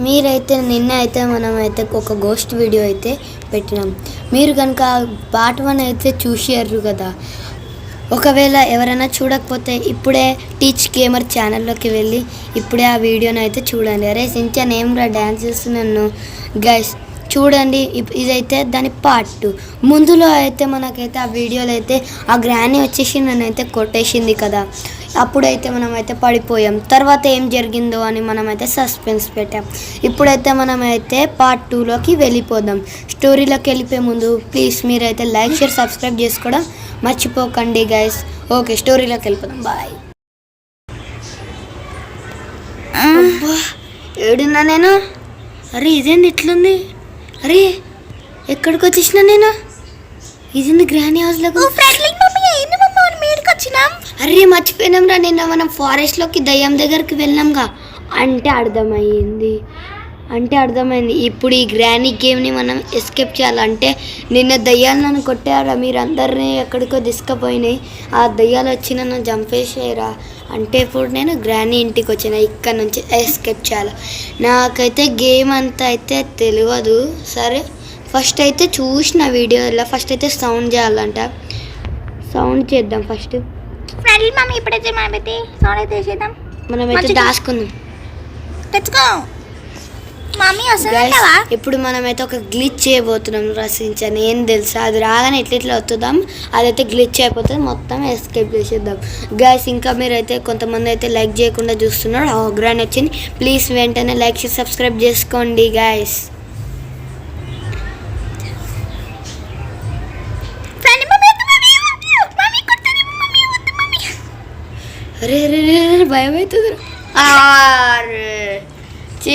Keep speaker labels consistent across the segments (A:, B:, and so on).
A: మీరైతే నిన్న అయితే మనం అయితే ఒక గోస్ట్ వీడియో అయితే పెట్టినాం. మీరు కనుక పార్ట్ 1 అయితే చూసారు కదా. ఒకవేళ ఎవరైనా చూడకపోతే ఇప్పుడే టీచ్ గేమర్ ఛానల్లోకి వెళ్ళి ఇప్పుడే ఆ వీడియోని అయితే చూడండి. అరే సించాన్ ఏమ్రా డ్యాన్స్ చేస్తున్నాను గైస్ చూడండి. ఇదైతే దాని పార్ట్ 2. ముందులో అయితే మనకైతే ఆ వీడియోలో అయితే ఆ గ్రానీ వచ్చేసి నన్నైతే కొట్టేసింది కదా. అప్పుడైతే మనమైతే పడిపోయాం. తర్వాత ఏం జరిగిందో అని మనమైతే సస్పెన్స్ పెట్టాం. ఇప్పుడైతే మనమైతే పార్ట్ 2లోకి వెళ్ళిపోదాం. స్టోరీలోకి వెళ్ళిపోయే ముందు ప్లీజ్ మీరైతే లైక్ షేర్ సబ్స్క్రైబ్ చేసుకోవడం మర్చిపోకండి గైస్. ఓకే స్టోరీలోకి వెళ్ళిపోదాం. బాయ్. ఏడున్నా నేను? అరే ఇదేంది ఇట్లుంది? అరే ఎక్కడికి వచ్చేసిన నేను? ఇదేంది గ్రానీ హౌస్లోకి? అరే మర్చిపోయినాం రా, నిన్న మనం ఫారెస్ట్లోకి దయ్యం దగ్గరికి వెళ్ళాంగా. అంటే అర్థమైంది. ఇప్పుడు ఈ గ్రానీ గేమ్ని మనం ఎస్కేప్ చేయాలంటే నిన్న దయ్యాలు నన్ను కొట్టారా, మీరు అందరినీ ఎక్కడికో తీసుకుపోయినాయి. ఆ దయ్యాలు వచ్చి నన్ను చంపేసారా. అంటే ఇప్పుడు నేను గ్రానీ ఇంటికి వచ్చిన, ఇక్కడ నుంచి ఎస్కేప్ చేయాలి. నాకైతే గేమ్ అంతా అయితే తెలియదు. సరే ఫస్ట్ అయితే చూసిన వీడియోలో ఫస్ట్ అయితే సౌండ్ చేయాలంట. సౌండ్ చేద్దాం ఫస్ట్.
B: ఇప్పుడైతే మనమైతే సౌండ్ అయితే చేద్దాం.
A: మనమైతే దాచుకుందాం. ఇప్పుడు మనమైతే ఒక గ్లిచ్ చేయబోతున్నాం. రసించాను ఏం తెలుసా, అది రాగానే ఎట్లా వస్తుందాం, అదైతే గ్లిచ్ అయిపోతుంది. మొత్తం ఎస్కేప్ చేసేద్దాం గైస్. ఇంకా మీరైతే కొంతమంది అయితే లైక్ చేయకుండా చూస్తున్నారు. గ్రాండ్ వచ్చింది, ప్లీజ్ వెంటనే లైక్ చేసి సబ్స్క్రైబ్ చేసుకోండి గైస్. అరే రే భయం అవుతుంది.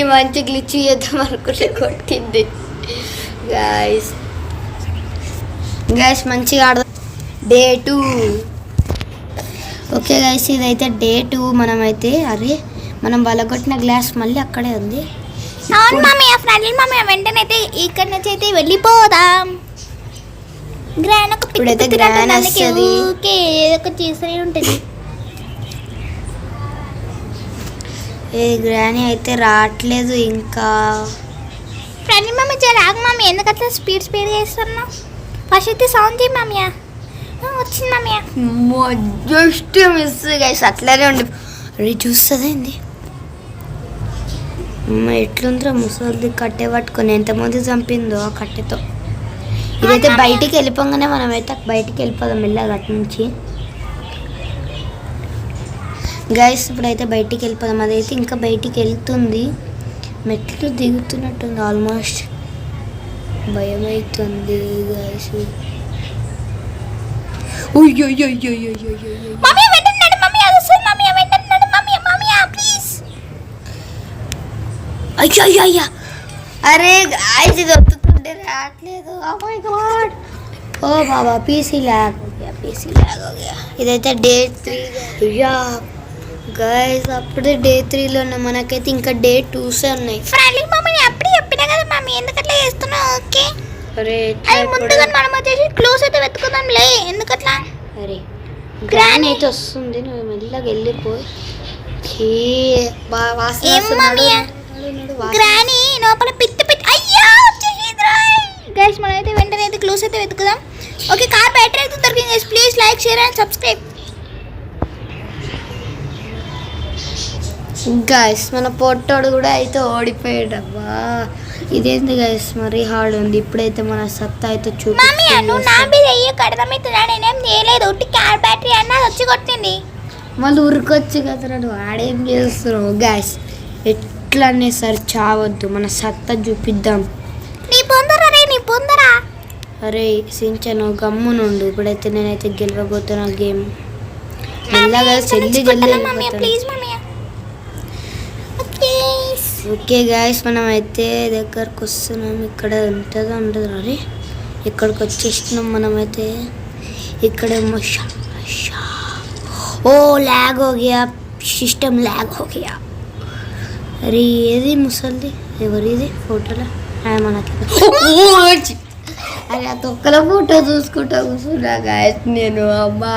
A: మంచి గ్లిచ్ చేద్దాం అనుకుంటే కొట్టింది గైస్. మంచిగా ఆడదాం. డే 2. ఓకే గైస్ ఇదైతే డే 2. మనమైతే అరే మనం వలగొట్టిన గ్లాస్ మళ్ళీ అక్కడే ఉంది.
B: వెంటనే అయితే ఇక్కడ నుంచి అయితే వెళ్ళిపోదాం.
A: ఇప్పుడైతే గ్రాన్ వస్తుంది.
B: చేస్తూనే ఉంటుంది.
A: ఏ గ్రానీ అయితే రావట్లేదు ఇంకా.
B: ఫ్రెండ్లీ మమ్మీ రాగు మమ్మీ, ఎందుకంటే స్పీడ్ చేస్తున్నావు. ఫస్ట్ అయితే సౌండ్ చేయి మమ్మీ. వచ్చింది మమ్మీ.
A: జస్ట్ మిస్ గైస్, అట్లనే ఉండి అరే చూస్తుందేంది ఎట్లుందిరా ముసలిది కట్టె పట్టుకొని ఎంతమంది చంపిందో ఆ కట్టెతో. ఇదైతే బయటికి వెళ్ళిపోగానే మనమైతే బయటికి వెళ్ళిపోదాం మెల్లగా అటు నుంచి గైస్. ఇప్పుడైతే బయటికి వెళ్ళిపోదాం. అదైతే ఇంకా బయటికి వెళ్తుంది, మెట్లు దిగుతున్నట్టుంది. ఆల్మోస్ట్ భయం అవుతుంది గైస్. అయ్యో అరే గైస్ ఇది వస్తుంటే రావట్లేదు. ఓ బాబా పీసీ ల్యాగ్ हो गया. ఇదైతే డే 3 గైస్. అప్పుడే డే 3లో ఉన్న మనకైతే ఇంకా డే 2 ఉన్నాయి.
B: ఫ్రెండ్లీ మమ్మీ అప్పుడే చెప్పినా కదా మమ్మీ, ఎందుకట్లా చేస్తున్నావు? ఓకే
A: అరే
B: ముందుగా మనం వచ్చేసి క్లోజ్ అయితే వెతుకుదాంలే. ఎందుకట్లా?
A: అరే గ్రానీ అయితే వస్తుంది, నువ్వు మెల్లగా వెళ్ళిపోయి.
B: గ్రానీ లోపల పిత్తి అయ్యా గైస్. మనం అయితే వెంటనే అయితే క్లోజ్ అయితే వెతుకుదాం. ఓకే కార్ బ్యాటరీ అయితే దొరికింది guys. Please like share and subscribe
A: guys. మన పొట్టోడు కూడా అయితే ఓడిపోయాడబ్బా. ఇదేంది గైస్ మరి హార్డ్ ఉంది. ఇప్పుడైతే మన సత్తా అయితే
B: వచ్చి కొట్టింది.
A: మళ్ళీ ఉరికొచ్చి కదా నువ్వు ఆడేం చేస్తున్నావు గైస్. ఎట్లనే సరే చావద్దు, మన సత్తా చూపిద్దాం. అరే సించను గమ్మునుండు. ఇప్పుడైతే నేనైతే గెలవబోతున్నా గేమ్. మెల్లగా జల్దీ ఓకే గాయస్ మనం అయితే దగ్గరకు వస్తున్నాం. ఇక్కడ ఉండదు. అరే ఇక్కడికి వచ్చేస్తున్నాం మనమైతే. ఇక్కడ ఓ ల్యాగ్ हो गया, సిస్టమ్ ల్యాగ్ हो गया. అరే ఏది ముసలిది ఎవరిది ఫోటోలో మనకి. అరే ఆ తొక్కల ఫోటో చూసుకుంటా కూర్చున్నా గాయస్ నేను. అమ్మా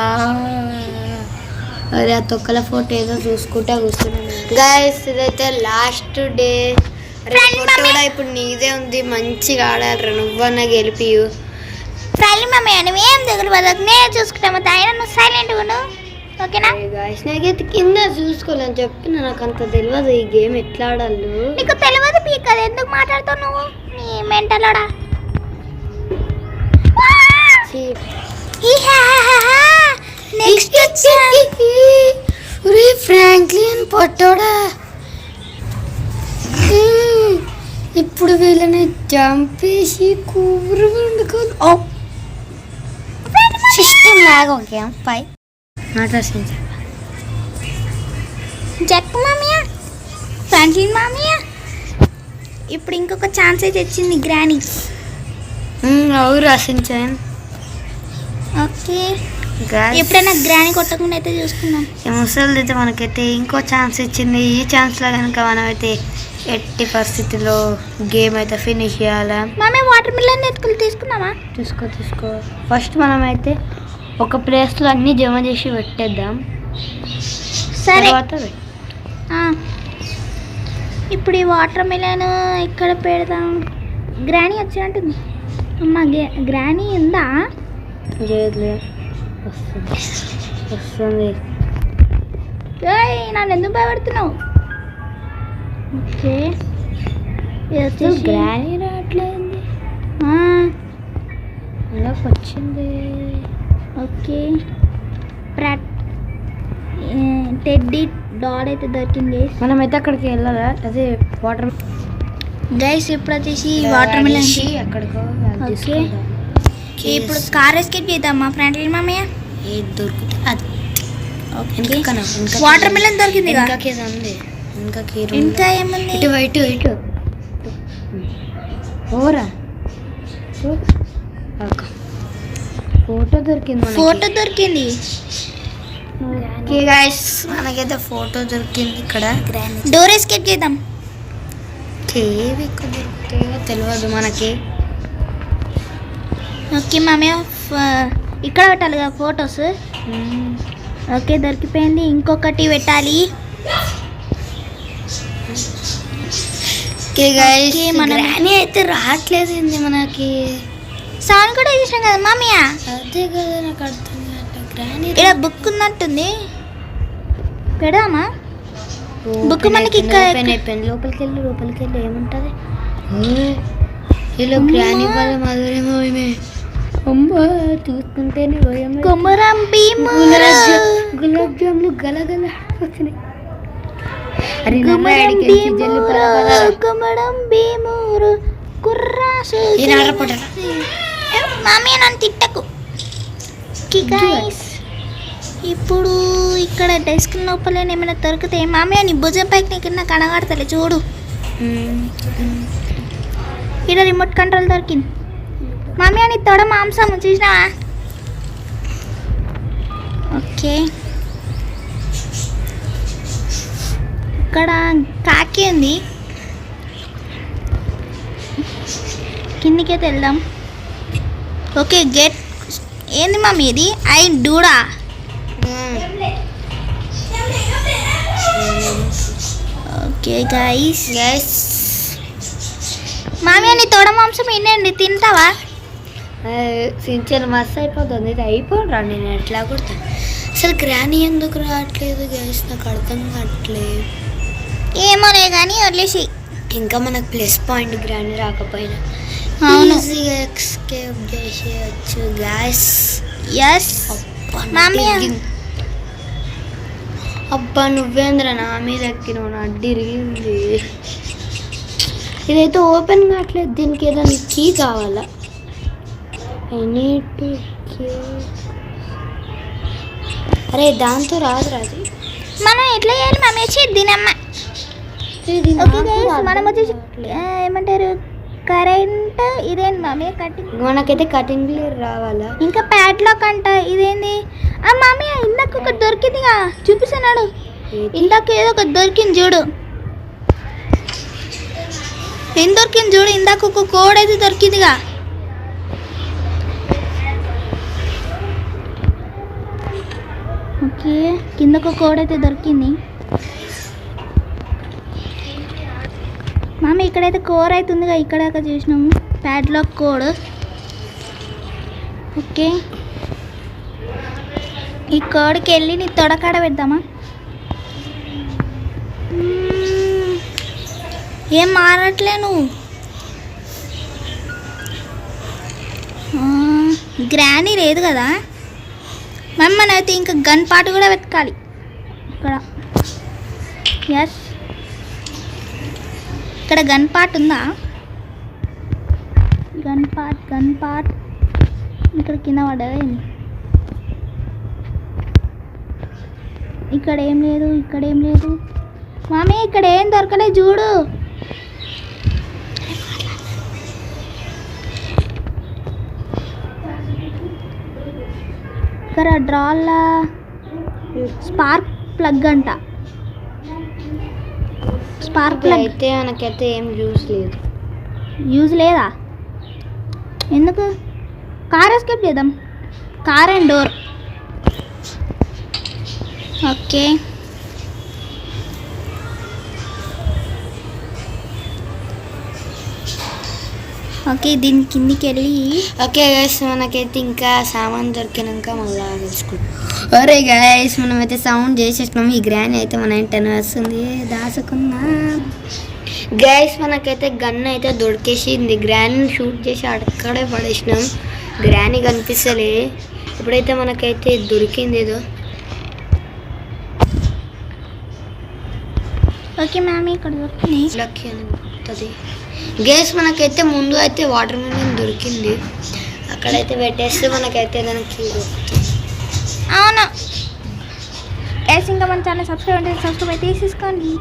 A: అరే ఆ తొక్కల ఫోటో ఏదో చూసుకుంటా కూర్చున్నాను గాయస్. ఇదైతే లాస్ట్ డే కూడా ఇప్పుడు నీదే ఉంది, మంచిగా ఆడాలి, నువ్వన్నా గెలిపి.
B: ఫ్రెండ్లీ మమ్మీ నువ్వేం దిగులు పడకు, నేను చూసుకుంటాము. ఆయన నువ్వు సైలెంట్గా ఉండు, ఓకేనా?
A: నాకైతే కింద చూసుకోవాలని చెప్పిన, నాకు అంత తెలియదు ఈ గేమ్ ఎట్లా ఆడాలి.
B: నీకు తెలియదు పీక్, అది ఎందుకు మాట్లాడుతావు నువ్వు, నీ మెంటలోడా? నెక్స్ట్
A: ఫ్రాంక్లిన్ పొట్టోడా, ఇప్పుడు వీళ్ళని చంపేసి కూర వండుకోవాలి.
B: సిస్టమ్ లాగా ఓకే పై జక్ మామియా, ఫ్రాంక్లిన్ మామియా. ఇప్పుడు ఇంకొక ఛాన్స్ అయితే వచ్చింది గ్రానీ.
A: అవు రాసించాను.
B: ఓకే ఎప్పుడైనా గ్రానీ కొట్టకుండా అయితే చూసుకుందాం.
A: ముసలి అయితే మనకైతే ఇంకో ఛాన్స్ ఇచ్చింది. ఈ ఛాన్స్లో కనుక మనం అయితే ఎట్టి పరిస్థితిలో గేమ్ అయితే ఫినిష్ చేయాలి.
B: మామే వాటర్ మిలన్ ఎత్తుకులు తీసుకున్నామా?
A: తీసుకో. ఫస్ట్ మనం అయితే ఒక ప్లేస్లో అన్నీ జమ చేసి పెట్టేద్దాం.
B: సరే ఇప్పుడు ఈ వాటర్ మిలన్ ఇక్కడ పెడదాం. గ్రానీ వచ్చినట్టుంది. అమ్మ గ్రానీ ఉందా?
A: వస్తుంది.
B: నన్ను ఎందుకు భయపడుతున్నావు? ఓకే
A: గ్రానీ రావట్లేదు, వచ్చింది.
B: ఓకే టెడ్డీ డాల్ అయితే దొరికింది.
A: మనం అయితే అక్కడికి వెళ్ళాలా? అదే వాటర్
B: గైస్ ఇప్పుడు వచ్చేసి వాటర్ మిలన్
A: అక్కడికో.
B: ఓకే ఇప్పుడు కార్ ఎస్కేప్ చేద్దామా ఫ్రాంక్లిన్ మామయ్య?
A: ఏది దొరుకుతుంది అది.
B: వాటర్ మిలన్ దొరికింది.
A: ఇంకా
B: ఏముంది?
A: ఇటు ఓరా ఫోటో దొరికింది. ఓకే గైస్ మనకైతే ఫోటో దొరికింది. ఇక్కడ
B: డోర్ ఎస్కేప్ చేద్దాం.
A: కేవ్ ఇక్కడ దొరుకుతాయో తెలియదు మనకి.
B: ఓకే మామయ్య ఇక్కడ పెట్టాలి కదా ఫొటోస్. ఓకే దొరికిపోయింది. ఇంకొకటి పెట్టాలి.
A: గ్రానీ అయితే రావట్లేదు మనకి.
B: సౌండ్ కూడా చేసాం కదా మామయ్య.
A: అదే కదా నాకు అర్థం కావట్లేదు. గ్రానీ
B: ఇక్కడ బుక్ ఉన్నట్టుంది, పెడదామా? బుక్ మనకి ఇక్కడ
A: లోపలికి వెళ్ళి ఏముంటుంది? ఇలా గ్రానీ వాళ్ళ మధురేమో అమ్మ చూస్తుంటేనే గులాబ్ జాములు గలగల వచ్చినాయి. అరే
B: మామయ్య నన్ను తిట్టకు. ఇప్పుడు ఇక్కడ డెస్క్ లోపల ఏమైనా దొరుకుతాయి మామయ్య? నీ భుజం పైకి నీకు నాకు కనబడతలే చూడు. ఇక్కడ రిమోట్ కంట్రోల్ దొరికింది మామయ్య. నీ తొడ మాంసం చూసినావా? ఓకే ఇక్కడ కాకి ఉంది, కిందికైతే వెళ్దాం. ఓకే గేట్ ఏంది మమ్మీ ఇది? డూడా. ఓకే గైస్ మామయ్య నీ తోడ మాంసం ఏంటండి తింటావా?
A: సించర్ మస్తు అయిపోతుంది. ఇది అయిపోరా నేను ఎట్లా కొడతాను. అసలు గ్రానీ ఎందుకు రావట్లేదు గైస్ నాకు అర్థం కావట్లేదు.
B: ఏమోనే కానీ వదిలేసి
A: ఇంకా మనకు ప్లస్ పాయింట్ గ్రానీ రాకపోయినా ఈజీగా ఎస్కేప్ చేసేయచ్చు గైస్. అబ్బా నువ్వేంద్ర నా మీద ఎక్కినావు, నా అడ్డిరిగింది. ఇదైతే ఓపెన్ కావట్లేదు. దీనికి ఏదైనా కీ కావాలా? అరే దాంతో రాదు.
B: మనం ఎట్లా చేయాలి మమ్మీ? దీనమ్మ మనం వచ్చేసి ఏమంటారు కరెంట్. ఇదేంటి మమ్మీ కటింగ్?
A: మనకైతే కటింగ్ రావాలా?
B: ఇంకా ప్యాడ్లాక్ అంట. ఇదేంది మమ్మీ? ఇందాక ఒకటి దొరికిందిగా చూపిస్తున్నాడు. ఇందాక ఏదో ఒకటి దొరికింది చూడు. ఏం దొరికింది చూడు? ఇందాక ఒక కోడ్ అయితే దొరికిందిగా. ఓకే కిందకు కోడ్ అయితే దొరికింది. మామ ఇక్కడైతే కోర్ అవుతుందిగా ఇక్కడ చూసినాము ప్యాడ్లాక్ కోడ్. ఓకే ఈ కోడ్కి వెళ్ళి నీ తొడకాడ పెడదామా? ఏం మారట్లే నువ్వు. గ్రానీ లేదు కదా మనమైతే ఇంకా గన్ పార్ట్ కూడా వెతకాలి ఇక్కడ. ఎస్ ఇక్కడ గన్ పార్ట్ ఉందా? గన్ పార్ట్ ఇక్కడ కింద పడ్డది. ఇక్కడ ఏం లేదు మామీ, ఇక్కడ ఏం దొరకలేదు చూడు. ఇక్కడ డ్రాల స్పార్క్ ప్లగ్ అంట. స్పార్క్ ప్లగ్
A: అయితే మనకైతే ఏం యూజ్
B: లేదా? ఎందుకు? కార్ ఎస్కేప్ చేద్దాం. Car and door. ఓకే దీని కిందికి వెళ్ళి
A: ఓకే గైస్ మనకైతే ఇంకా సామాన్ దొరికినాక మళ్ళీ తెలుసుకుంటాం. ఒరే గైస్ మనమైతే సౌండ్ చేసేసినాం. ఈ గ్రాని అయితే మన ఇంటనే వస్తుంది, దాసుకున్నా. గైస్ మనకైతే గన్ అయితే దొరికేసింది. గ్రాని షూట్ చేసి అక్కడే పడేసినాం. గ్రాని కనిపిస్తలే. ఇప్పుడైతే మనకైతే దొరికింది ఏదో.
B: ఓకే మ్యామ్ ఇక్కడ దొరికింది.
A: లక్కీ అని గుర్తుంది. గైస్ మనకైతే ముందు అయితే వాటర్ మిలన్ దొరికింది. అక్కడైతే పెట్టేస్తే మనకైతే దానికి
B: అవును గైస్. ఇంకా మన ఛానల్ సబ్స్క్రైబ్ అయితే తీసుకోండి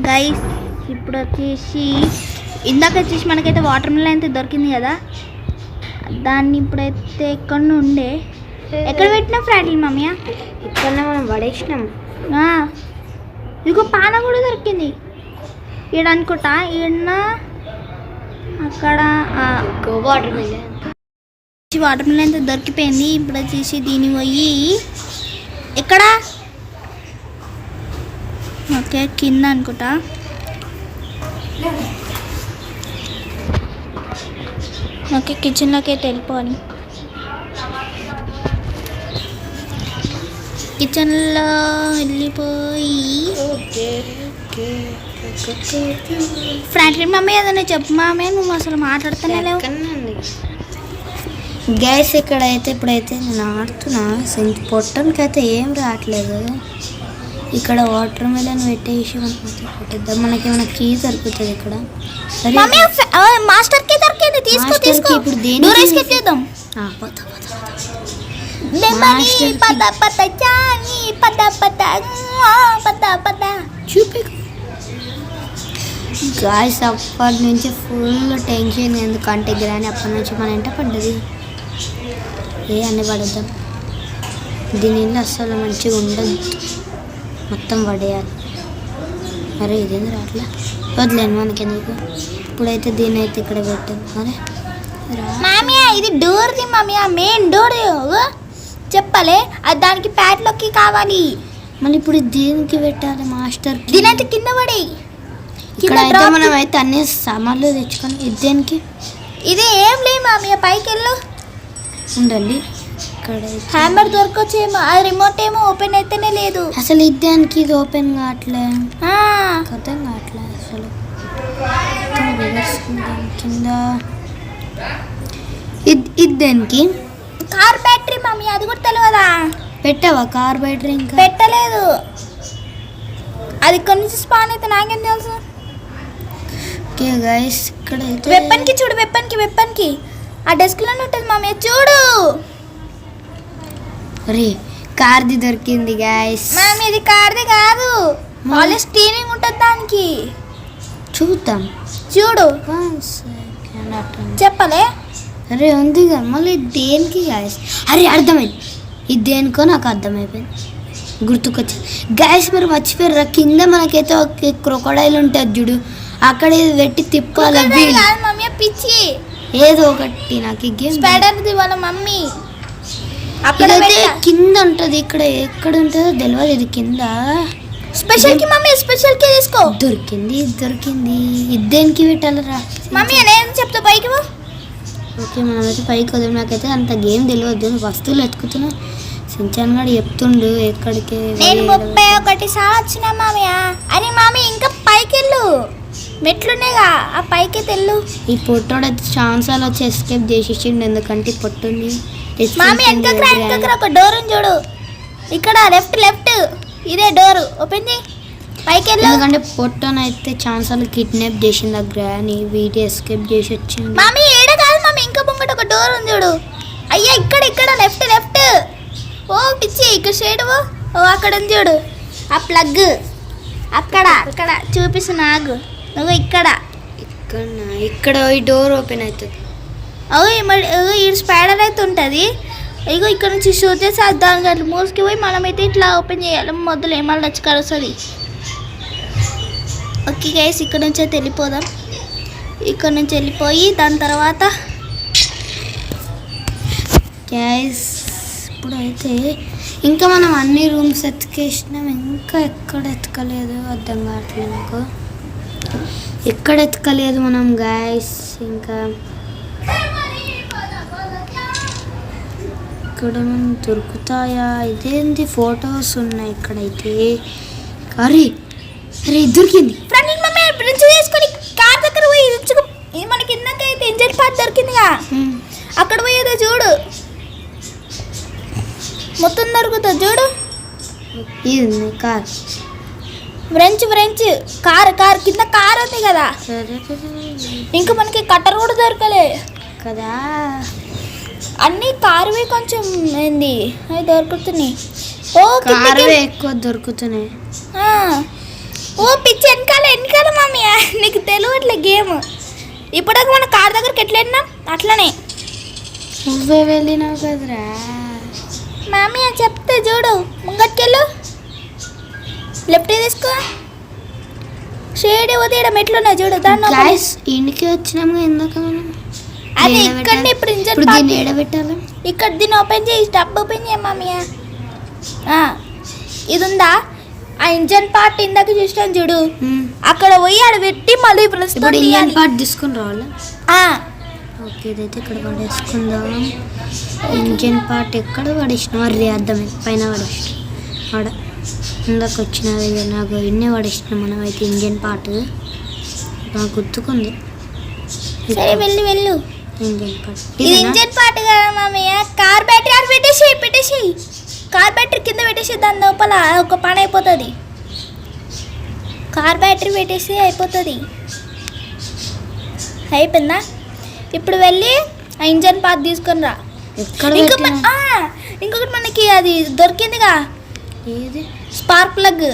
B: గైస్. ఇప్పుడు వచ్చేసి ఇందాక వచ్చేసి మనకైతే వాటర్ మిలన్ అయితే దొరికింది కదా, దాన్ని ఇప్పుడైతే ఎక్కడ నుండే ఎక్కడ పెట్టినా ఫ్రాటిల్ మమ్మీ
A: ఇక్కడనే మనం పడేసినాం.
B: ఇదిగో పాన కూడా దొరికింది ఈడ అనుకుంటా. ఈడ అక్కడ
A: వాటర్
B: మిలన్ అయితే దొరికిపోయింది. ఇప్పుడు వచ్చేసి దీన్ని పోయి ఎక్కడ ఓకే కింద అనుకుంటా. ఓకే కిచెన్లోకి అయితే వెళ్ళిపోవాలి. కిచెన్లో వెళ్ళిపోయి ఫ్రాంక్లిన్ మమ్మీ ఏదైనా చెప్పు మామే, నువ్వు అసలు మాట్లాడుతూనే లేవు.
A: గ్యాస్ ఇక్కడైతే ఇప్పుడైతే నేను ఆడుతున్నా. పొట్టనికి అయితే ఏం రావట్లేదు. ఇక్కడ వాటర్ మిలన్ పెట్టేసి పెట్టేద్దాం. మనకి ఏమైనా కీ దొరుకుతుంది ఇక్కడ.
B: మాస్టర్ కీ దొరికింది, తీసుకో. ఇప్పుడు దేని
A: గాయస్ అప్పటి నుంచి ఫుల్ టెన్షన్. ఎందుకంటే గ్రాని అప్పటి నుంచి మన ఇంట పడ్డది. అన్నీ పడేద్దాం. దీని ఇల్లు అస్సలు మంచిగా ఉండదు, మొత్తం పడేయాలి. అరే ఇదేంది అట్లా వదిలేను మనకి ఎందుకు. ఇప్పుడైతే దీన్ని అయితే ఇక్కడ పెట్టాం. అరే
B: మామీ ఇది డోర్ది మామీ, మెయిన్ డోర్ చెప్పలే. అది దానికి ప్యాడ్లోకి కావాలి.
A: మళ్ళీ ఇప్పుడు దీనికి పెట్టాలి మాస్టర్.
B: దీని అయితే కింద పడి
A: ఇక్కడైతే మనం అయితే అన్ని సామాన్లు తెచ్చుకొని దేనికి
B: ఇది ఏం లేదు మామీ. పైకి వెళ్ళు
A: ఉండండి. ఇక్కడ
B: హ్యామర్ దొరకొచ్చేమో. అది రిమోట్ ఏమో ఓపెన్ అయితేనే లేదు
A: అసలు. దానికి ఇది ఓపెన్ కావట్లే, అర్థం కావట్లే అసలు. కింద ఇది దానికి
B: కార్ బ్యాటరీ మమ్మీ, అది కూడా తెలియదా?
A: పెట్టావా కార్ బ్యాటరీ? ఇంకా
B: పెట్టలేదు. అది ఇక్కడ నుంచి స్పాన్ అయితే నాకేం తెలుసు.
A: ఓకే గైస్ ఇక్కడైతే
B: వెపన్కి చూడు, వెపన్కి ఆ డెస్క్లోనే ఉంటుంది మమ్మీ, చూడు.
A: అరే కార్ది దొరికింది గైస్.
B: మమ్మీ ఇది కార్ది కాదు, మళ్ళీ స్టీరింగ్ ఉంటుంది దానికి.
A: చూద్దాం,
B: చూడు. చెప్పలే.
A: అరే ఉంది కదా, మళ్ళీ దేనికి గైస్? అరే అర్థమైంది, ఇది దేనికో నాకు అర్థమైపోయింది, గుర్తుకొచ్చింది. గ్యాస్ మీరు మర్చిపోయారు, కింద మనకైతే ఒక క్రొకడైల్ ఉంటుంది చూడు, అక్కడ ఇది పెట్టి తిప్పాలి.
B: మమ్మీ పిచ్చి
A: ఏదో ఒకటి నాకు
B: స్పైడర్ది వాళ్ళ మమ్మీ.
A: అక్కడైతే కింద ఉంటుంది, ఇక్కడ ఎక్కడ ఉంటుందో తెలియదు. ఇది కింద
B: స్పెషల్కి మమ్మీ స్పెషల్కి తీసుకో.
A: దొరికింది ఇద్దేనికి పెట్టాలరా
B: మమ్మీ నేను చెప్తా పైకి పో.
A: ఓకే మనమైతే పైకి వద్దాం. నాకైతే అంత గేమ్ తెలియదు, వస్తువులు ఎత్తుకుతున్నా. సించాన్ గారు చెప్తుండు ఎక్కడికి.
B: నేను 31 సార్లు వచ్చిన మామయ్య. అరే మామీ ఇంకా పైకి వెళ్ళు, మెట్లున్నాయిగా ఆ పైకి తెల్లు.
A: ఈ పొట్టోడైతే ఛాన్సాలు వచ్చి ఎస్కేప్ చేసేసిండు, ఎందుకంటే పొట్టుని.
B: మామీ వెనకరా ఒక డోర్ ఉంది చూడు, ఇక్కడ లెఫ్ట్ ఇదే డోర్ ఓపెన్ చేయి, పైకి వెళ్ళు.
A: ఎందుకంటే పొట్టనైతే ఛాన్సాలు కిడ్నాప్ చేసింది ఆ గ్రాని, వీడియో ఎస్కేప్ చేసి వచ్చింది.
B: మామీ ఏడ కాదు మామీ, ఇంకా ముంగట ఒక డోర్ ఉంది చూడు. అయ్యా ఇక్కడ లెఫ్ట్. ఓ పిచ్చి ఇక్కడ షేడ్ ఓ అక్కడ ఉంది చూడు, ఆ ప్లగ్ అక్కడ చూపిస్తున్నా ఆగు. నువ్వు ఇక్కడ
A: ఈ డోర్ ఓపెన్ అవుతుంది.
B: ఈ స్పైడర్ అయితే ఉంటుంది. ఇగో ఇక్కడ నుంచి షూట్ చేసి దానికి అట్లా మూసుకి పోయి మనమైతే ఇట్లా ఓపెన్ చేయాలి. మొదలు ఏమన్నా వచ్చి కలుస్తుంది. ఓకే గైస్, ఇక్కడ నుంచి అయితే వెళ్ళిపోదాం. ఇక్కడ నుంచి వెళ్ళిపోయి దాని తర్వాత
A: గ్యాస్ ఇప్పుడైతే ఇంకా మనం అన్ని రూమ్స్ ఎత్తుకేసినాం, ఇంకా ఎక్కడ ఎత్తుకలేదు అర్థం కావట్లేదు నాకు. ఎక్కడ ఎత్తుకలేదు మనం గ్యాస్. ఇంకా ఇక్కడ మనం దొరుకుతాయా? ఇదేంటి ఫొటోస్ ఉన్నాయి ఇక్కడైతే. అరే దొరికింది.
B: తీసుకొని కార్ దగ్గర పోయి మనకి ఇందాకైతే ఇంజన్ పార్ట్ దొరికిందిగా, అక్కడ పోయేదో చూడు, మొత్తం దొరుకుతుంది చూడు.
A: ఇది కార్
B: ఫ్రెంచ్ కార్ కింద కార్ ఉంది కదా. ఇంకా మనకి కట్టర్ కూడా దొరకలే
A: కదా.
B: అన్ని కారువే కొంచెం ఏంది అవి దొరుకుతున్నాయి. ఓ
A: కారువే ఎక్కువ దొరుకుతున్నాయి.
B: ఓ పిచ్చి వెనకాల మమ్మీ, నీకు తెలియట్లే గేమ్. ఇప్పుడు మన కార్ దగ్గరికి ఎట్లా వెళ్ళినాం అట్లనే
A: నువ్వే వెళ్ళినావు కదరా
B: మమ్మీ అని చెప్తే చూడు. ముంగట్కెళ్ళు, లెఫ్ట్ తీసుకో, షేడ్ ఉదయడ మెట్లున్నా చూడు. దాన్ని
A: ఇంటికి వచ్చినాము ఇందాక మనం.
B: అదే ఇక్కడ ఇప్పుడు ఇంజన్
A: దీన్ని ఎడబెట్టాలి.
B: ఇక్కడ దీన్ని ఓపెన్ చేయి, టబ్ ఓపెన్ చేయ మమ్మీ. ఇది ఉందా ఆ ఇంజన్ పార్ట్ ఇందాక చూసినాను చూడు, అక్కడ పోయి ఆడ పెట్టి మళ్ళీ
A: ఇప్పుడు ఇంజన్ పార్ట్ తీసుకుని రావాలి. ఓకే ఇదైతే ఇక్కడ పడేసుకుందాం. ఇంజన్ పార్ట్ ఎక్కడ పడేసినాం? అరే అర్థమైంది, పైన పడేసినాం. ఆడ ఇందాక వచ్చినది నాకు ఇన్నే పడేసినాం మనం అయితే ఇంజన్ పార్ట్. నాకు గుర్తుకుంది.
B: సరే వెళ్ళు.
A: ఇంజన్ పార్ట్
B: ఇది ఇంజన్ పార్ట్ కదా మమ్మీ. కార్ బ్యాటరీ ఆడ పెట్టేసి కార్ బ్యాటరీ కింద పెట్టేసి దాని లోపల ఒక పని అయిపోతుంది. కార్ బ్యాటరీ పెట్టేసి అయిపోతుంది. అయిపోయిందా? ఇప్పుడు వెళ్ళి ఆ ఇంజన్ పార్ట్ తీసుకొని రా. ఇంకొకటి మనకి అది దొరికిందిగా,
A: ఏది?
B: Spark plug.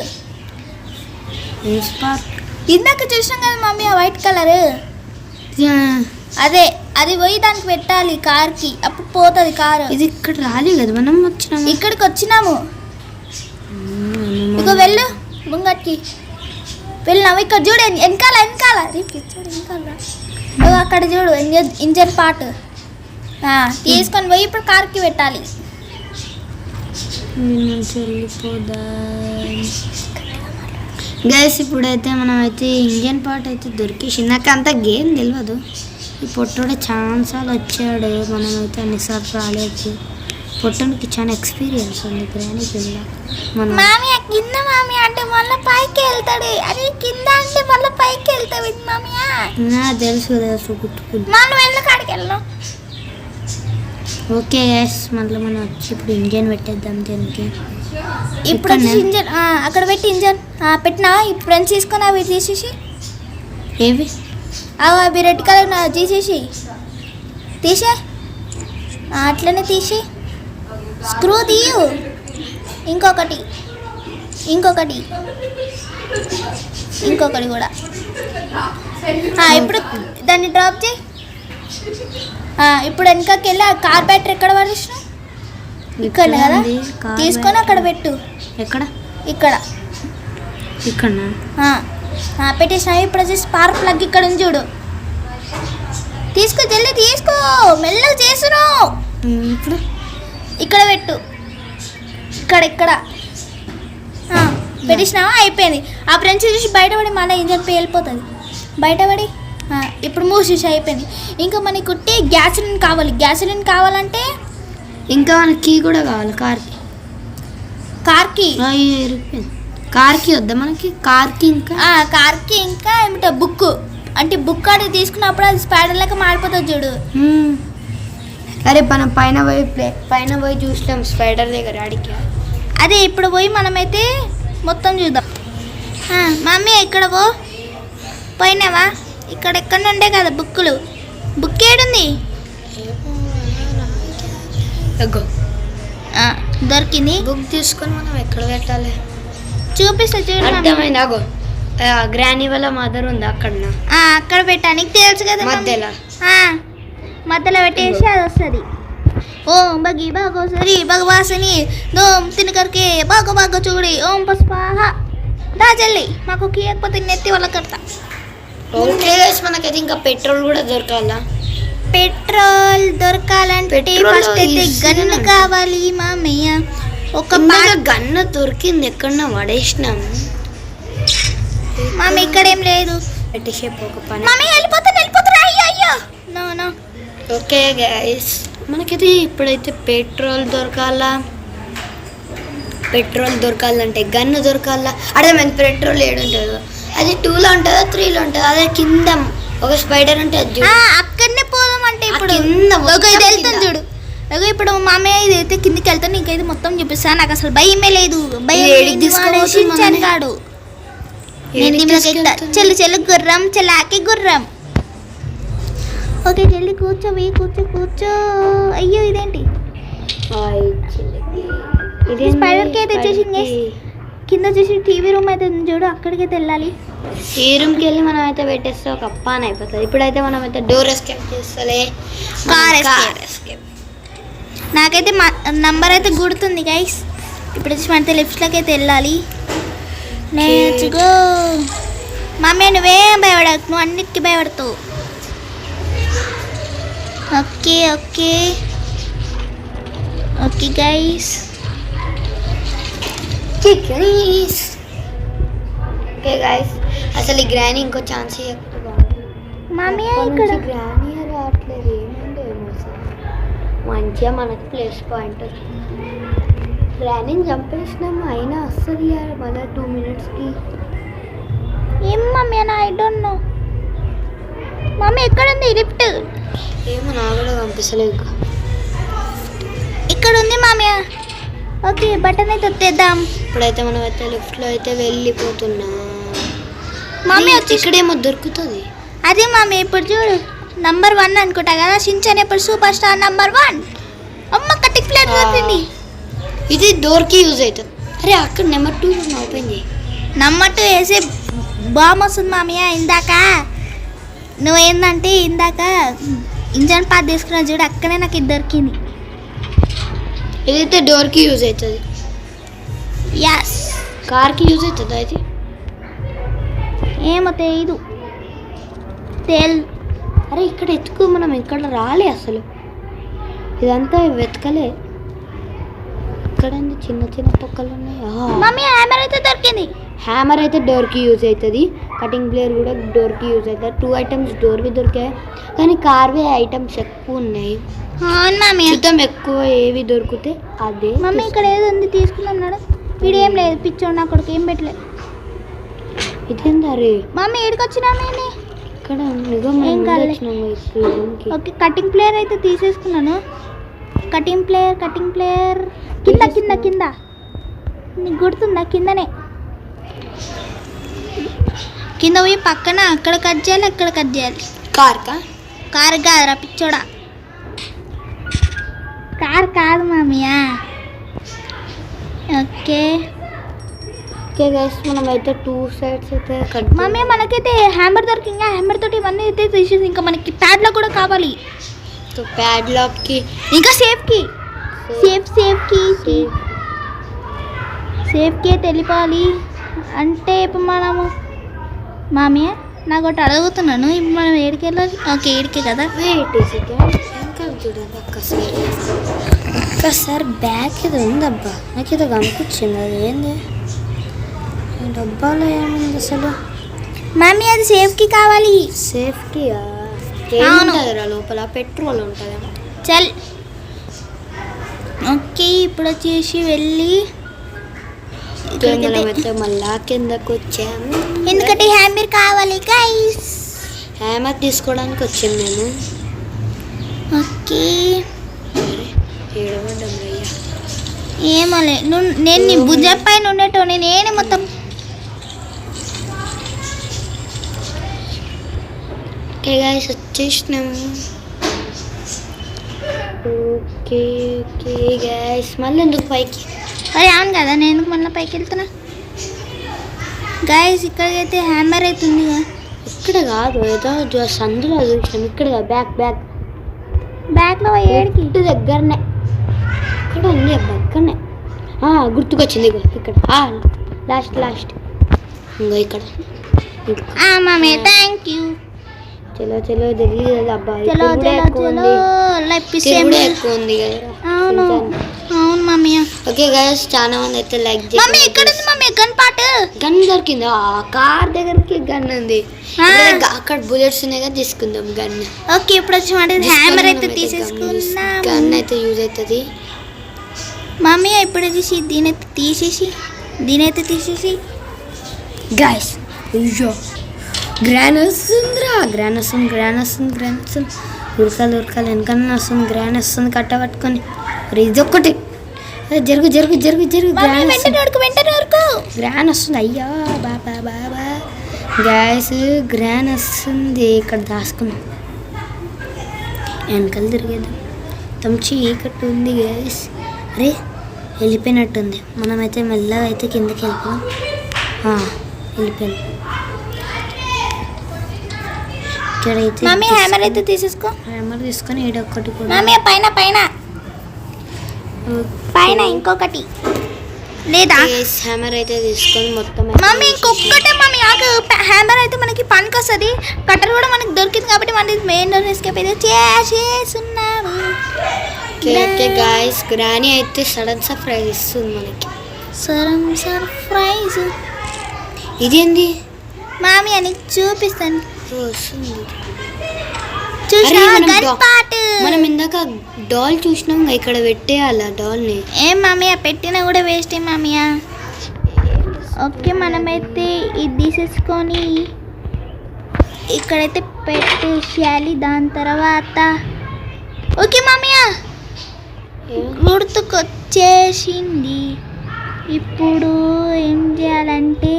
A: స్పార్క్
B: ఇందాక చూసినాం కదా మమ్మీ, ఆ వైట్ కలర్. అదే అది పోయి దానికి పెట్టాలి కార్కి, అప్పుడు పోతుంది కారు.
A: ఇది ఇక్కడ రాలే కదా మనం వచ్చినాము.
B: ఇక్కడికి వచ్చినాము. ఇక వెళ్ళు ముంగట్కి వెళ్ళినాము. ఇక్కడ చూడు వెనకాల అక్కడ చూడు ఇంజన్ పార్ట్ తీసుకొని పోయి ఇప్పుడు కార్కి పెట్టాలి.
A: గైస్ ఇప్పుడైతే మనం అయితే ఇంజన్ పార్ట్ అయితే దొరికేసి, నాకు అంత గేమ్ తెలియదు. ఈ పొట్టోడే ఛాన్సాలు వచ్చాడు, మనమైతే అన్నిసార్లు రాలేదు. పొట్టోనికి చాలా ఎక్స్పీరియన్స్ ఉంది గ్రాని కింద.
B: మామీ కింద మామీ అంటే మళ్ళీ పైకి వెళ్తాడు, అది కింద అంటే మళ్ళీ పైకి వెళ్తావు మామీ.
A: తెలుసు కదా గుర్తుకుంది.
B: మనం వెళ్ళి కాడికి వెళ్ళాం.
A: ఓకే ఎస్ మళ్ళీ మనం వచ్చి ఇప్పుడు ఇంజన్ పెట్టేద్దాం దీనికి.
B: ఇప్పుడు ఇంజన్ అక్కడ పెట్టి ఇంజన్ పెట్టినా ఇప్పుడు ఫ్రెండ్స్ తీసుకొని అవి తీసేసి,
A: ఏవి
B: అవి రెడ్ కలర్ తీసే అట్లనే తీసి స్క్రూ తీయు. ఇంకొకటి కూడా ఇప్పుడు దాన్ని డ్రాప్ చేయి. ఇప్పుడు వెనకకి వెళ్ళి ఆ కార్ బ్యాటరీ ఎక్కడ పడేసిన? ఇక్కడ కదా, తీసుకొని అక్కడ పెట్టు.
A: ఎక్కడ?
B: ఇక్కడ పెట్టేసిన. ఇప్పుడు వచ్చి స్పార్క్ ప్లగ్ ఇక్కడ ఉంది చూడు, తీసుకో జల్దీ తీసుకో, మెల్లగా చేస్తున్నావు.
A: ఇప్పుడు
B: ఇక్కడ పెట్టు, ఇక్కడ పెట్టేసినావా అయిపోయింది. ఆ ఫ్రెండ్స్ చూసి బయటపడి మళ్ళీ ఇంజన్ పేలిపోతుంది. బయటపడి ఇప్పుడు మూసేసి అయిపోయింది. ఇంకా మనకి కుట్టి గ్యాసోలిన్ కావాలి. గ్యాసోలిన్ కావాలంటే
A: ఇంకా మనకి కీ కూడా కావాలి
B: కార్కి.
A: కార్కి వద్దా మనకి?
B: కార్కి ఇంకా ఏమిటో బుక్ అంటే బుక్ అడిగి తీసుకున్నప్పుడు అది స్పైడర్ లెక్క మారిపోతుంది చూడు.
A: అరే మనం పైన పోయి చూసినాం స్పైడర్ దగ్గర అడిగి.
B: అదే ఇప్పుడు పోయి మనమైతే మొత్తం చూద్దాం. మమ్మీ ఇక్కడ పోయినావా? ఇక్కడ ఉండే కదా బుక్కులు. బుక్ ఏడుంది? దొరికింది.
A: బుక్ తీసుకొని మనం ఎక్కడ పెట్టాలి
B: చూపిస్తా చూడు.
A: అర్థమైంది. అగో గ్రానీ వాళ్ళ మదర్ ఉంది
B: అక్కడ పెట్టానికి తెలుసు కదా మధ్యలో పెట్టేసి అది వస్తుంది. ఓం బగి బాగోసరి భగవాసని దోం తినకరికే బాగో చూడి ఓం పసుపాహ దా జల్లి మాకు కీయకపోతే నెత్తి వాళ్ళ కడతా.
A: మనకైతే ఇంకా పెట్రోల్ కూడా దొరకాలా?
B: పెట్రోల్ దొరకాలంటే ఫస్ట్ అయితే గన్ను కావాలి మామయ్య. ఒక
A: గన్ను దొరికింది, ఎక్కడన్నా పడేసినాం.
B: మమ్మీ ఇక్కడ ఏం లేదు.
A: పెట్టేసేపు ఒక పని.
B: మమ్మీ వెళ్ళిపోతాను అయ్యో నో.
A: ఓకే గైస్, మనకైతే ఇప్పుడైతే పెట్రోల్ దొరకాలంటే గన్ను దొరకాలా. అర్థమైంది. పెట్రోల్ ఏడుంటుందో అది 2లో ఉంటుందో 3లో ఉంటుందో. అదే కింద ఒక స్పైడర్ ఉంటుంది
B: అక్కడనే పోదామంటే ఇప్పుడు
A: ఇది
B: వెళ్తాను చూడు. ఇప్పుడు మామయ్య ఇది అయితే కిందికి వెళ్తాను. నీకైతే మొత్తం చూపిస్తాను. నాకు అసలు భయమే లేదు. భయం కాడు. చెల్లు గుర్రం చెల్లాకి గుర్రం. ఓకే చెల్లి కూర్చో. అయ్యో ఇదేంటి స్పైడర్ కి అయితే వచ్చేసింది. కింద వచ్చేసి టీవీ రూమ్ అయితే ఉంది చూడు, అక్కడికైతే వెళ్ళాలి.
A: ఈ రూమ్కి వెళ్ళి మనం అయితే పెట్టేస్తే ఒక అప్పాన్ అయిపోతుంది. ఇప్పుడైతే మనం అయితే డోర్ ఎస్కేప్ చేస్తలే.
B: Car escape. నాకైతే నంబర్ అయితే గుర్తుంది గైస్. ఇప్పుడు వచ్చి మనతో లెఫ్ట్లోకి అయితే వెళ్ళాలి. నేర్చుకో మమ్మీ, నువ్వేం భయపడకు, నువ్వు అన్నిటికీ భయపడతావు. Okay guys.
A: ఓకే గైస్, అసలు ఈ గ్రానీ ఇంకో ఛాన్స్
B: మమ్మీ ఇక్కడ
A: గ్రానీ రావట్లేదు. ఏమంటే మంచిగా మనకి ప్లేస్ పాయింట్. గ్రానీని చంపేసినాము అయినా వస్తుంది మళ్ళీ 2 minutesకి.
B: ఏం mummy I don't know. Mummy ఎక్కడ ఉంది లిఫ్ట్?
A: ఏమో నా కూడా పంపిస్తలేదు.
B: ఇక్కడ ఉంది మామయ్య. ఓకే బటన్ అయితే ఒత్తేద్దాం.
A: ఇప్పుడైతే మనం అయితే లిఫ్ట్లో అయితే వెళ్ళిపోతున్నాం.
B: మమ్మీ వచ్చి
A: ఇక్కడేమో దొరుకుతుంది.
B: అదే మమ్మీ ఇప్పుడు చూడు నంబర్ 1 అనుకుంటా కదా. షించాన్ ఇప్పుడు సూపర్ స్టార్ నంబర్ 1. అమ్మ కటిక్ ప్లేట్ దొరికింది.
A: ఇది డోర్కి యూజ్ అవుతుంది. అరే అక్కడ నెంబర్ 2 ఓపెన్ చేయి.
B: నంబర్ 2 వేసే బాంబ్ వస్తుంది మామయ్య. నువ్వేందంటే ఇందాక ఇంజన్ పార్ట్ తీసుకున్నా చూడు, అక్కడే నాకు ఇది దొరికింది.
A: ఇదైతే డోర్కి యూజ్ అవుతుంది.
B: యాస్.
A: కార్కి యూజ్ అవుతుంది అయితే
B: ఏమో తెలీదు.
A: అరే ఇక్కడ ఎత్తుకు, మనం ఇక్కడ రాలే అసలు. ఇదంతా వెతకలే. ఇక్కడ చిన్న చిన్న తొక్కలు ఉన్నాయి.
B: మమ్మీ హ్యామర్ అయితే దొరికింది.
A: హ్యామర్ అయితే డోర్కి యూజ్ అవుతుంది. కటింగ్ ప్లేయర్ కూడా డోర్కి యూజ్ అవుతుంది. 2 items డోర్వి దొరికాయి, కానీ కార్వే ఐటమ్స్ ఎక్కువ ఉన్నాయి. చూద్దాం ఎక్కువ ఏవి దొరికితే అదే.
B: మమ్మీ ఇక్కడ ఏదో ఉంది తీసుకున్నాడు. వీడు ఏం లేదు పిచ్చోడు, నా కొడుకు ఏం పెట్టలేదు.
A: ఇదేందా రే
B: మమ్మీ ఏడికి వచ్చినా
A: ఇక్కడ
B: ఓకే కటింగ్ ప్లేయర్ అయితే తీసేసుకున్నాను. కటింగ్ ప్లేయర్ కింద నీకు గుర్తుందా? కింద పోయి పక్కన అక్కడ కట్ చేయాలి. కార్ కాదురా పిచ్చోడా, కార్ కాదు మామయ్య. ఓకే
A: గైస్ మనం అయితే 2 sides అయితే కట్.
B: మమ్మీ మనకైతే హ్యామర్ దొరికింది. హ్యామర్ తోటి ఇవన్నీ అయితే తీసేసి ఇంకా మనకి ప్యాడ్లాక్ కూడా కావాలి.
A: ప్యాడ్లాక్కి
B: ఇంకా సేఫ్కి వెళ్ళిపోవాలి. అంటే ఇప్పుడు మనము మామయ్య నాకు ఒకటి అడుగుతున్నాను. ఇప్పుడు మనం ఏడికి వెళ్ళాలి? ఓకే ఏడికే కదా.
A: ఒక్కసారి బ్యాగ్ ఏదో ఉందబ్బా, నాకు ఏదో కనిపించింది. అది ఏంది? డబ్బాలో ఏముంది అసలు?
B: మమ్మీ అది సేఫ్కి కావాలి.
A: సేఫ్టీ
B: అవును.
A: లోపల పెట్రోల్ ఉంటుందేమో.
B: చల్. ఓకే ఇప్పుడు వచ్చేసి వెళ్ళి
A: మనమైతే మళ్ళా కిందకు వచ్చాము.
B: ఎందుకంటే హ్యామర్ కావాలి గైస్.
A: హ్యామర్ తీసుకోవడానికి వచ్చాము మేము.
B: ఓకే
A: ఏడవడం రయ్యా.
B: ఏమోలే నేను నీ భుజం పైన ఉండేటోని నేనే మొత్తం.
A: ఓకే గైస్ వచ్చేసినాము. ఓకే ఓకే గైస్ మళ్ళీ ఎందుకు పైకి?
B: అరే అవును కదా నేను ఎందుకు మళ్ళీ పైకి వెళ్తున్నా గైస్. ఇక్కడికైతే హ్యామర్ అవుతుంది కదా.
A: ఇక్కడ కాదు ఏదో సందులో చూసినాం. ఇక్కడ బ్యాక్ బ్యాక్
B: బ్యాక్లో ఏడికి
A: ఇంటి దగ్గరనే ఇక్కడ ఉంది. దగ్గరనే గుర్తుకొచ్చింది. ఇక్కడ లాస్ట్ ఇంకా ఇక్కడ.
B: Mummy thank you.
A: చలో చలో తెలియదు అబ్బాయి.
B: చలో చలో చలో
A: ఎక్కువ ఉంది కదా.
B: అవును అవును మమ్మీ.
A: ఓకే గైస్ చాలా మంది అయితే లైక్ చేయండి.
B: మమ్మీ ఎక్కడ ఉంది మమ్మీ గన్ పార్ట్?
A: గన్ దొరికింది. కార్ దగ్గరికి గన్ ఉంది. అక్కడ బుల్లెట్స్ ఉన్నాయి కదా తీసుకుందాం గన్.
B: ఓకే ఇప్పుడు వచ్చి హ్యామర్ అయితే తీసేసుకుందాం.
A: గన్ అయితే యూజ్ అవుతుంది.
B: మమ్మీ ఇప్పుడు వచ్చేసి దీనైతే తీసేసి
A: గైస్ గ్రాన్ వస్తుంది. ఉరకాలి వెనకన్నా వస్తుంది. గ్రాన్ వస్తుంది కట్టబట్టుకొని. ఇది ఒక్కటి జరుగు గ్రాన్ వస్తుంది. అయ్యా బాబా గ్యాస్ గ్రాన్ వస్తుంది. ఇక్కడ దాసుకున్నాం. వెనకాల తిరిగేద్దాం. చీకట్టు ఉంది గ్యాస్. అరే వెళ్ళిపోయినట్టుంది. మనమైతే మెల్లగా అయితే కిందకి వెళ్ళిపోయాం. వెళ్ళిపోయాం. ఇక్కడైతే
B: మమ్మీ హ్యామర్ అయితే తీసేసుకో.
A: హ్యామర్ తీసుకొని ఏడొక్కటి కూడా.
B: మమ్మీ పైన ఇంకొకటి లేదా?
A: హ్యామర్ అయితే తీసుకొని మొత్తం.
B: మమ్మీ ఇంకొకటే మమ్మీ హ్యామర్ అయితే మనకి పనికి వస్తుంది. కట్టర్ కూడా మనకి దొరికింది కాబట్టి మనకి మెయిన్ డోర్ ఎస్కేప్ అయితే చేసేస్తున్నాము.
A: గాయస్ గ్రానీ అయితే సడన్ సర్ప్రైజ్ ఇస్తుంది మనకి.
B: సర్ప్రైజ్
A: ఇదేంది
B: మామీ అని చూపిస్తాను.
A: మనం ఇందాక డాల్ చూసినాం. ఇక్కడ పెట్టేయాల డాల్ని.
B: ఏం మమ్మీ పెట్టినా కూడా వేస్టే మమ్మీ. ఓకే మనమైతే ఇది తీసేసుకొని ఇక్కడైతే పెట్టేసేయాలి. దాని తర్వాత ఓకే మమ్మీ గుర్తుకొచ్చేసింది. ఇప్పుడు ఏం చేయాలంటే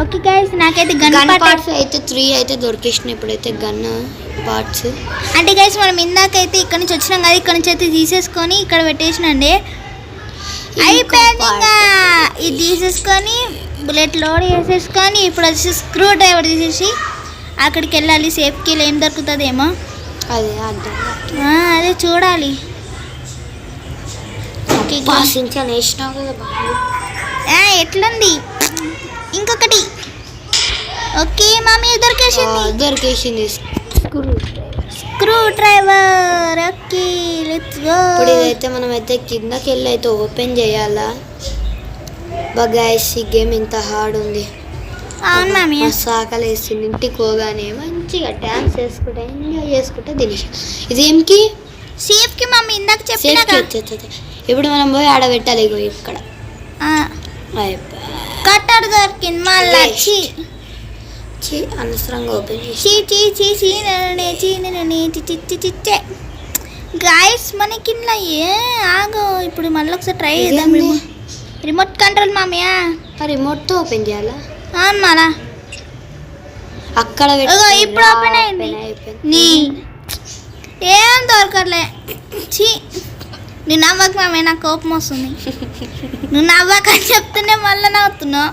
B: ఓకే గైస్ నాకైతే గన్ పార్ట్స్
A: అయితే 3 అయితే దొరికేసినాయి. ఇప్పుడైతే గన్ పార్ట్స్
B: అంటే గైస్ మనం ఇందాకైతే ఇక్కడ నుంచి వచ్చినాం కదా. ఇక్కడ నుంచి అయితే తీసేసుకొని ఇక్కడ పెట్టేసినండి. అయిపోయింది. ఇంకా ఇది తీసేసుకొని బుల్లెట్ లోడ్ చేసేసుకొని ఇప్పుడు వచ్చేసి స్క్రూ డ్రైవర్ తీసేసి అక్కడికి వెళ్ళాలి. సేఫ్కి ఏం దొరుకుతుందేమో అదే చూడాలి. ఎట్లుంది ఇంకొకటి? ఓకే మమ్మీ
A: దొరికేసింది
B: screwdriver. Okay let's go.
A: ఇప్పుడు ఇదైతే మనం అయితే కిందకి వెళ్ళి అయితే ఓపెన్ చేయాలా. గైస్ ఈ గేమ్ ఇంత హార్డ్ ఉంది.
B: అవును మమ్మీ.
A: సాకలు వేసింది. ఇంటికి పోగానే మంచిగా డ్యాన్స్ చేసుకుంటా ఎంజాయ్ చేసుకుంటా తినేసి. ఇదేంకి
B: సేఫ్కి మమ్మీ ఇందాక చెప్పినా.
A: ఇప్పుడు మనం పోయి ఆడబెట్టాలి. ఇక్కడ
B: కట్టర్ దొరికింది మళ్ళీ.
A: అనవసరంగా ఓపెన్
B: చేసి గాయస్ మనకి ఆగో. ఇప్పుడు మళ్ళీ ఒకసారి ట్రై చేద్దాం. రిమోట్ కంట్రోల్ మామయ్య.
A: రిమోట్తో ఓపెన్ చేయాలా?
B: మళ్ళా
A: అక్కడ
B: ఇప్పుడు ఓపెన్ అయింది. నీ ఏం దొరకలే. నువ్వు నవ్వక మామయ్య నాకు కోపం వస్తుంది. నువ్వు నవ్వకని చెప్తూనే మళ్ళీ నవ్వుతున్నావు.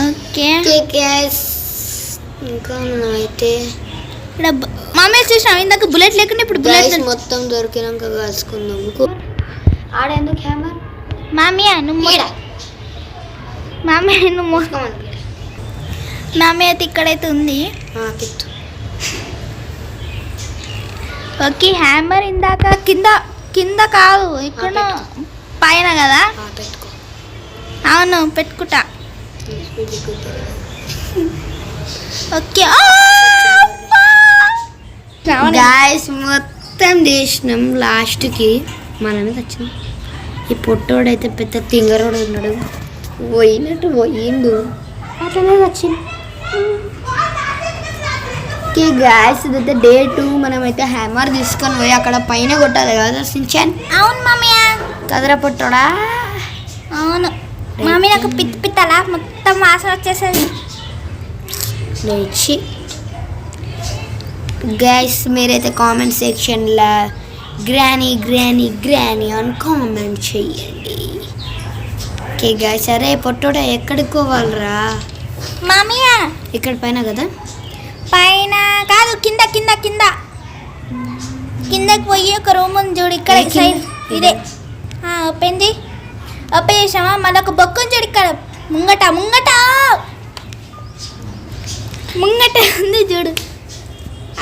B: ఓకే
A: ఇంకా అయితే
B: ఇక్కడ మమ్మీ చూసినావు ఇందాక బుల్లెట్ లేకుండా ఇప్పుడు బుల్లెట్
A: మొత్తం దొరికినాక కలుసుకుందాం. ఆడేందుకు హ్యామర్
B: మామీ నువ్వు మామీ నువ్వు మామీ అయితే ఇక్కడైతే ఉంది. ఓకే హ్యామర్ ఇందాక కింద కాదు ఇక్కడ పైన కదా.
A: పెట్టుకో.
B: అవును పెట్టుకుంటా. ఓకే
A: గాయస్ మొత్తం చేసినాం. లాస్ట్కి మనమే వచ్చినాం. ఈ పొట్టోడైతే పెద్ద తింగరోడు ఉన్నాడు, పోయినట్టు పోయిండు, అట్లనే వచ్చింది. ఓకే గాయస్ ఇదైతే డే 2. మనమైతే హ్యామర్ తీసుకొని పోయి అక్కడ పైన కొట్టాలి కదా సించాన్.
B: అవును మామయ్య.
A: కదరా పొట్టోడా.
B: అవును మమ్మీ, నాకు పిత్తలా మొత్తం వాసన వచ్చేసరి.
A: లేచి గైస్ మీరైతే కామెంట్ సెక్షన్లో గ్రానీ గ్రానీ గ్రానీ అని కామెంట్ చేయండి. Okay guys. అరే పొట్టోడ ఎక్కడికి పోవాలరా?
B: మామయ్య
A: ఇక్కడ పైన కదా?
B: పైన కాదు, కింద కింద కింద కిందకి పోయి ఒక రూమ్ ఉంది చూడు, ఇక్కడ సైడ్ ఇదే. ఓపెన్ చేయి. ఓపెన్ చేసామా? మళ్ళీ ఒక బొక్క ఉంది చూడు ఇక్కడ ముంగట ముంగట ముంగట ఉంది చూడు,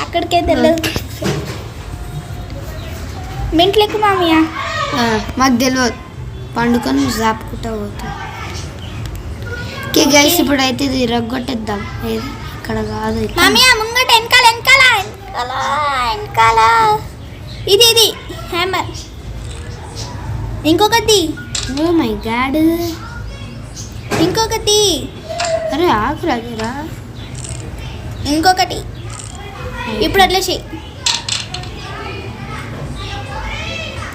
B: అక్కడికే తెలియదు. మింట్లెక్కు మామయ్య.
A: మాకు తెలియదు, పండుకొని జాపుకుంటా పోతాం. ఓకే గైస్ ఇప్పుడైతే ఇది రగ్గొట్టేద్దాం. ఏది ఇక్కడ కాదు,
B: మామయ్య ముంగట వెనకాల వెనకాల వెనకాల వెనకాల. ఇది ఇది హ్యామర్. ఇంకొకటి.
A: ఓ మై గాడ్,
B: ఇంకొకటి.
A: అరే ఆకురాగిరా.
B: ఇంకొకటి. ఇప్పుడు అట్లా చెయ్యి.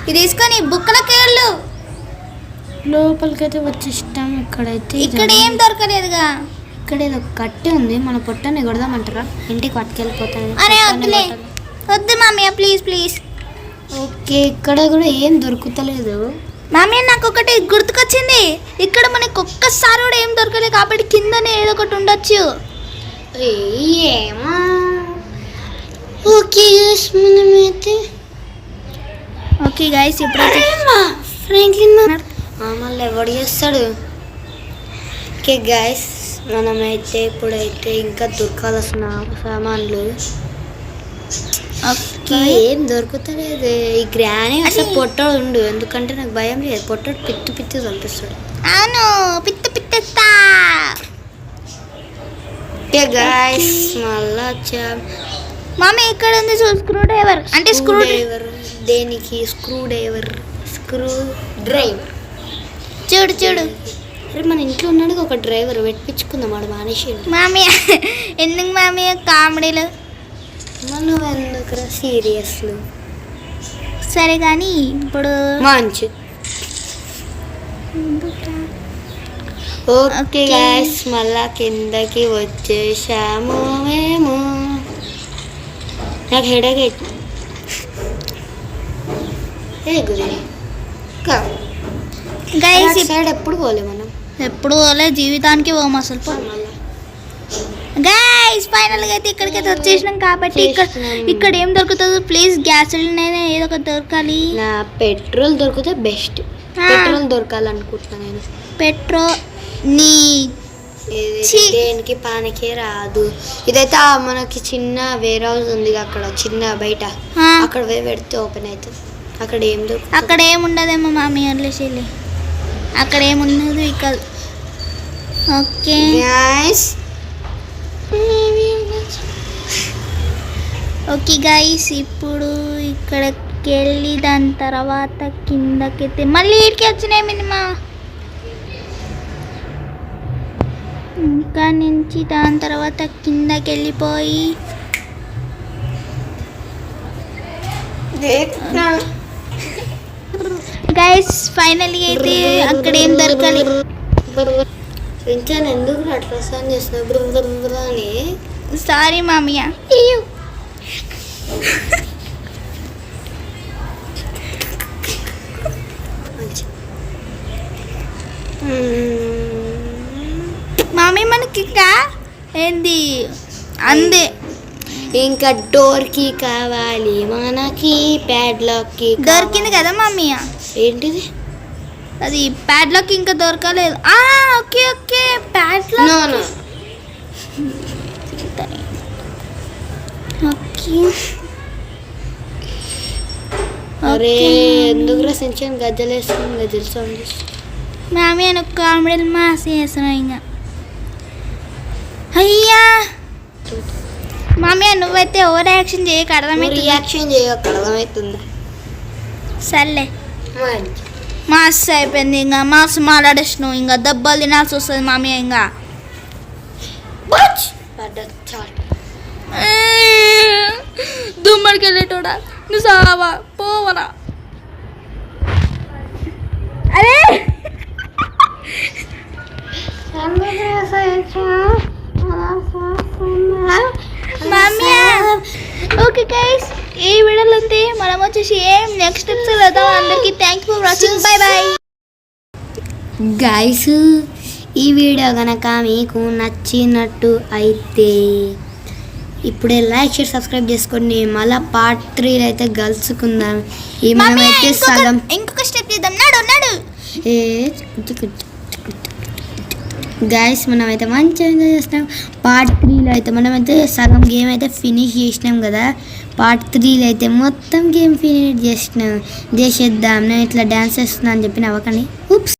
B: ఇది తీసుకొని బుక్కలకి వెళ్ళు.
A: లోపలికైతే వచ్చేస్తాం. ఇక్కడైతే
B: ఇక్కడ ఏం దొరకలేదుగా.
A: ఇక్కడ ఏదో కట్టి ఉంది, మన పొట్టని కొడదామంటారా? ఇంటికి పట్టుకెళ్ళిపోతాను.
B: అరే వద్దులే, వద్దు మామయ్య ప్లీజ్ ప్లీజ్.
A: ఓకే ఇక్కడ కూడా ఏం దొరుకుతలేదు.
B: మామయ్య నాకు ఒకటి గుర్తుకొచ్చింది. ఇక్కడ మనకు ఒక్కసారి కూడా ఏం దొరకలేదు కాబట్టి కిందనే ఏదో ఒకటి ఉండొచ్చు.
A: ఏమో. ఓకే మనమైతే
B: ఓకే గైస్ ఇప్పుడైతే
A: ఫ్రాంక్లిన్ మళ్ళీ ఎవడు చేస్తాడు. ఓకే గైస్ మనమైతే ఇప్పుడైతే ఇంకా దొరకాల్సిన సామాన్లు. ఓకే ఏం దొరుకుతలేదు. ఈ గ్రానీ అసలు పొట్టోడు ఉండు, ఎందుకంటే నాకు భయం లేదు. పొట్టోడు పిత్తు పిత్తు కనిపిస్తాడు.
B: అవును పిత్త పిత్తేస్తా.
A: ఓకే గైస్ మళ్ళా వచ్చాం.
B: మమ్మీ ఇక్కడ ఉంది స్క్రూ డ్రైవర్. అంటే స్క్రూ
A: డ్రైవర్ దేనికి? Screw driver, screw driver.
B: చూడు చూడు.
A: అరే మన ఇంట్లో ఉన్నాడు ఒక డ్రైవర్, పెట్టించుకుందాం. వాడు మానేసి.
B: మామీ ఎందుకు మామీ కామెడీలు?
A: మనం ఎందుకు సీరియస్లు?
B: సరే కానీ ఇప్పుడు
A: మంచి. ఓకే గైస్ మళ్ళా కిందకి వచ్చేసాము మేము. నాకు హెడేక్ అవుతుంది. ఏ గురి
B: గైస్
A: సైడ్ ఎప్పుడు పోలే మనం,
B: ఎప్పుడు పోలే, జీవితానికి పోం అసలు. గైస్ ఫైనల్గా అయితే ఇక్కడికైతే వచ్చేసినాం కాబట్టి ఇక్కడ ఏం దొరుకుతుందో ప్లీజ్ గ్యాస్ సిలిండర్ ఏదో ఒకటి దొరకాలి.
A: నా పెట్రోల్ దొరికితే బెస్ట్. పెట్రోల్ దొరకాలనుకుంటున్నా నేను.
B: పెట్రోల్ నీ
A: దేనికి పానికే రాదు. ఇదైతే మనకి చిన్న వేర్ హౌస్ ఉంది అక్కడ, చిన్న బయట, అక్కడ పోయి పెడితే ఓపెన్ అవుతుంది. అక్కడ ఏం దొరుకుతుంది?
B: అక్కడ ఏముండదేమో మామీ, అట్లేసేలే అక్కడ ఏముండదు ఇక్కడ. ఓకే ఓకే గైస్ ఇప్పుడు ఇక్కడికి వెళ్ళి దాని తర్వాత కిందకైతే మళ్ళీ ఇక్కడికి వచ్చినాయి మినిమా. ఇంకా నుంచి దాని తర్వాత కిందకి వెళ్ళిపోయి గైస్ ఫైనల్గా అయితే అక్కడ ఏం దొరకాలి.
A: ఎందుకు అట్లా సాన్ చేసిన అని.
B: సారీ మామయ్య. మామీ మనకి ఇంకా ఏంది అందే
A: ఇంకా డోర్కి కావాలి మనకి, ప్యాడ్లాక్కి
B: దొరికింది కదా మమ్మీ.
A: ఏంటిది
B: అది ప్యాడ్లాక్ ఇంకా దొరకలేదు. Okay okay padlock. ఓకే
A: అరే ఎందుకు రసించాను గజ్జలు వేసుకుని గజ్జలు సౌండ్.
B: మామీ అని కామెడీలు మాస్ చేస్తున్నావు ఇంకా అయ్యా మామీ నువ్వైతే ఓవర్ యాక్షన్ చేయక అర్థమైతే
A: రియాక్షన్ చేయక అర్థమవుతుంది.
B: సర్లే మాస్ అయిపోయింది ఇంకా మాస్ మాట్లాడేసినావు ఇంకా దెబ్బలు తినాల్సి వస్తుంది మామీ ఇంకా దుమ్మడికి వెళ్ళేటోడా నువ్వు సావా పోవరా అరే మమ్మీ ఓకే గైస్ ఈ వీడియోలో అంతే మనం వచ్చేసి ఏం నెక్స్ట్ ఎపిసోడ్ వెళ్దాం అందరికీ thank you for watching bye bye
A: guys ఈ వీడియో కనుక మీకు నచ్చినట్టు అయితే ఇప్పుడే లైక్ షేర్ సబ్స్క్రైబ్ చేసుకోండి. మళ్ళీ పార్ట్ 3 అయితే కలుసుకుందాం. ఈ మనమైతే సగం
B: ఇంకొక స్టెప్ చేద్దాం నడు నడు
A: గైస్ మనమైతే మంచిగా ఎంజాయ్ చేస్తాం. పార్ట్ 3లో అయితే మనమైతే సగం గేమ్ అయితే ఫినిష్ చేసినాం కదా. పార్ట్ 3లో అయితే మొత్తం గేమ్ ఫినిష్ చేసేద్దాం. నేను ఇట్లా డ్యాన్స్ చేస్తున్నా అని చెప్పి నవ్వకండి. ఉప్స్.